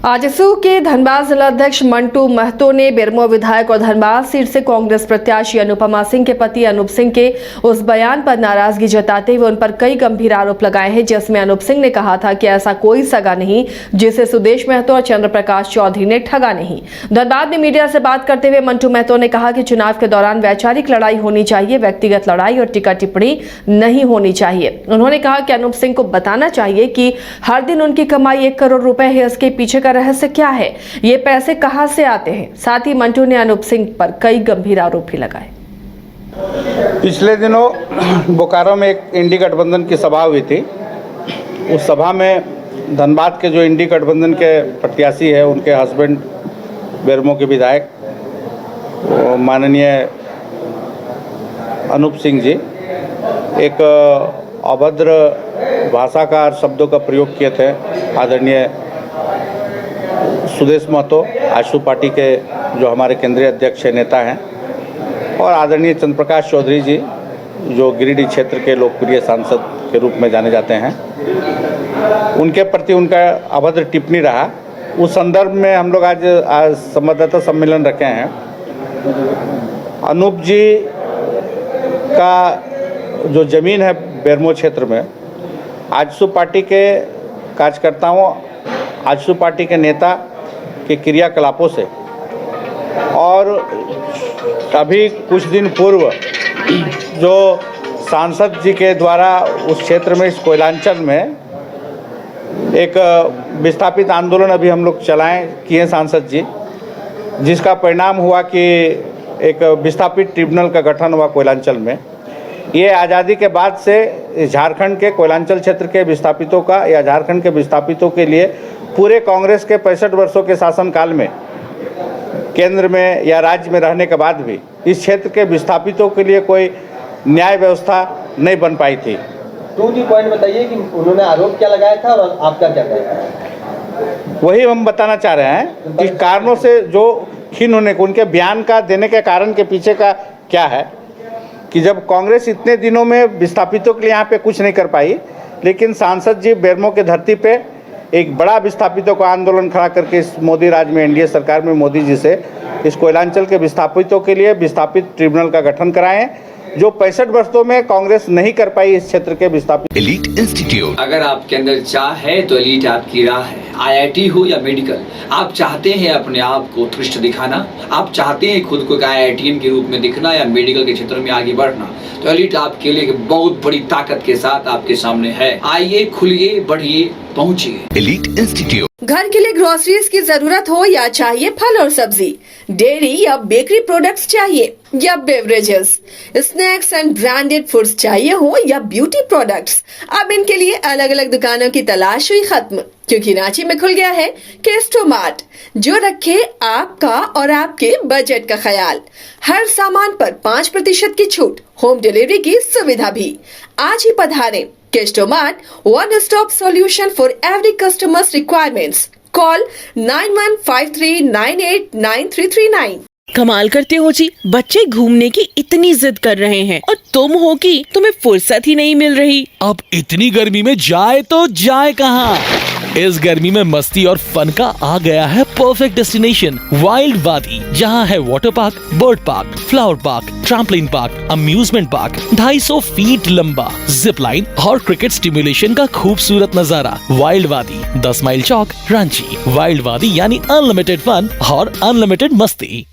आजसू के धनबाद जिलाध्यक्ष मंटू महतो ने बेरमो विधायक और धनबाद सीट से कांग्रेस प्रत्याशी अनुपमा सिंह के पति अनूप सिंह के उस बयान पर नाराजगी जताते हुए उन पर कई गंभीर आरोप लगाए हैं, जिसमें अनूप सिंह ने कहा था कि ऐसा कोई सगा नहीं जिसे सुदेश महतो और चंद्र प्रकाश चौधरी ने ठगा नहीं। धनबाद में मीडिया से बात करते हुए मंटू महतो ने कहा कि चुनाव के दौरान वैचारिक लड़ाई होनी चाहिए, व्यक्तिगत लड़ाई और टिक्का टिप्पणी नहीं होनी चाहिए। उन्होंने कहा कि अनूप सिंह को बताना चाहिए कि हर दिन उनकी कमाई 1 करोड़ रुपए है, इसके पीछे का रहस्य क्या है, ये पैसे कहां से आते हैं। साथ ही मंटू ने अनूप सिंह पर कई गंभीर आरोप भी लगाए। पिछले दिनों बोकारो में एक इंडी गठबंधन की सभा हुई थी। उस सभा में धनबाद के जो इंडी गठबंधन के प्रत्याशी है, उनके हस्बैंड बेरमो के विधायक माननीय अनूप सिंह जी एक अभद्र भाषा का और शब्दों का प्रयोग किए थे। आदरणीय सुदेश महतो आजसू पार्टी के जो हमारे केंद्रीय अध्यक्ष नेता हैं, और आदरणीय चंद्र प्रकाश चौधरी जी जो गिरिडीह क्षेत्र के लोकप्रिय सांसद के रूप में जाने जाते हैं, उनके प्रति उनका अभद्र टिप्पणी रहा। उस संदर्भ में हम लोग आज संवाददाता सम्मेलन रखे हैं। अनूप जी का जो ज़मीन है बेरमो क्षेत्र में, आजसू पार्टी के कार्यकर्ताओं, आजसू पार्टी के नेता के क्रियाकलापों से, और अभी कुछ दिन पूर्व जो सांसद जी के द्वारा उस क्षेत्र में, इस कोयलांचल में एक विस्थापित आंदोलन अभी हम लोग किए सांसद जी, जिसका परिणाम हुआ कि एक विस्थापित ट्रिब्यूनल का गठन हुआ कोयलांचल में। ये आज़ादी के बाद से झारखंड के कोयलांचल क्षेत्र के विस्थापितों का, या झारखंड के विस्थापितों के लिए पूरे कांग्रेस के 65 वर्षों के शासनकाल में केंद्र में या राज्य में रहने के बाद भी इस क्षेत्र के विस्थापितों के लिए कोई न्याय व्यवस्था नहीं बन पाई थी। टू दी पॉइंट बताइए कि उन्होंने आरोप क्या लगाया था और आपका क्या कहना है? वही हम बताना चाह रहे हैं कि कारणों से जो खिन्न होने को, उनके बयान का देने के कारण के पीछे का क्या है कि जब कांग्रेस इतने दिनों में विस्थापितों के लिए यहाँ पे कुछ नहीं कर पाई, लेकिन सांसद जी बेरमो के धरती पे एक बड़ा विस्थापितों का आंदोलन खड़ा करके इस मोदी राज में, एनडीए सरकार में मोदी जी से इस कोयलांचल के विस्थापितों के लिए विस्थापित ट्रिब्यूनल का गठन कराएं, जो 65 वर्षों में कांग्रेस नहीं कर पाई इस क्षेत्र के विस्थापित। एलीट इंस्टीट्यूट, अगर आपके अंदर चाह है तो एलीट आपकी राह है। आईआईटी हो या मेडिकल, आप चाहते हैं अपने आप को उत्कृष्ट दिखाना, आप चाहते हैं खुद को एक आईआईटीएन के रूप में दिखना या मेडिकल के क्षेत्र में आगे बढ़ना, तो एलीट आपके लिए एक बहुत बड़ी ताकत के साथ आपके सामने है। आइए, खुलिए, बढ़िए, पहुंचिए। Elite institute. घर के लिए ग्रोसरीज की जरूरत हो या चाहिए फल और सब्जी, डेयरी या बेकरी प्रोडक्ट्स चाहिए या beverages, snacks and branded foods चाहिए हो या ब्यूटी प्रोडक्ट्स, अब इनके लिए अलग अलग दुकानों की तलाश हुई खत्म, क्योंकि रांची में खुल गया है केस्टोमार्ट, जो रखे आपका और आपके बजट का ख्याल। हर सामान पर 5% की छूट, होम डिलीवरी की सुविधा भी। आज ही पधारें। केस्टोमार्ट, one stop solution for every customer's requirements. Call 9153989339. कमाल करते हो जी, बच्चे घूमने की इतनी जिद कर रहे हैं और तुम हो कि तुम्हें फुर्सत ही नहीं मिल रही। अब इतनी गर्मी में जाए तो जाए कहाँ? इस गर्मी में मस्ती और फन का आ गया है परफेक्ट डेस्टिनेशन, वाइल्ड वादी, जहाँ है water park, bird park, flower park, trampoline park, amusement park, 250 feet लंबा, जिप लाइन और क्रिकेट स्टिमुलेशन का खूबसूरत नजारा। वाइल्ड वादी, 10 माइल चौक, रांची। वाइल्ड वादी यानी अनलिमिटेड फन और अनलिमिटेड मस्ती।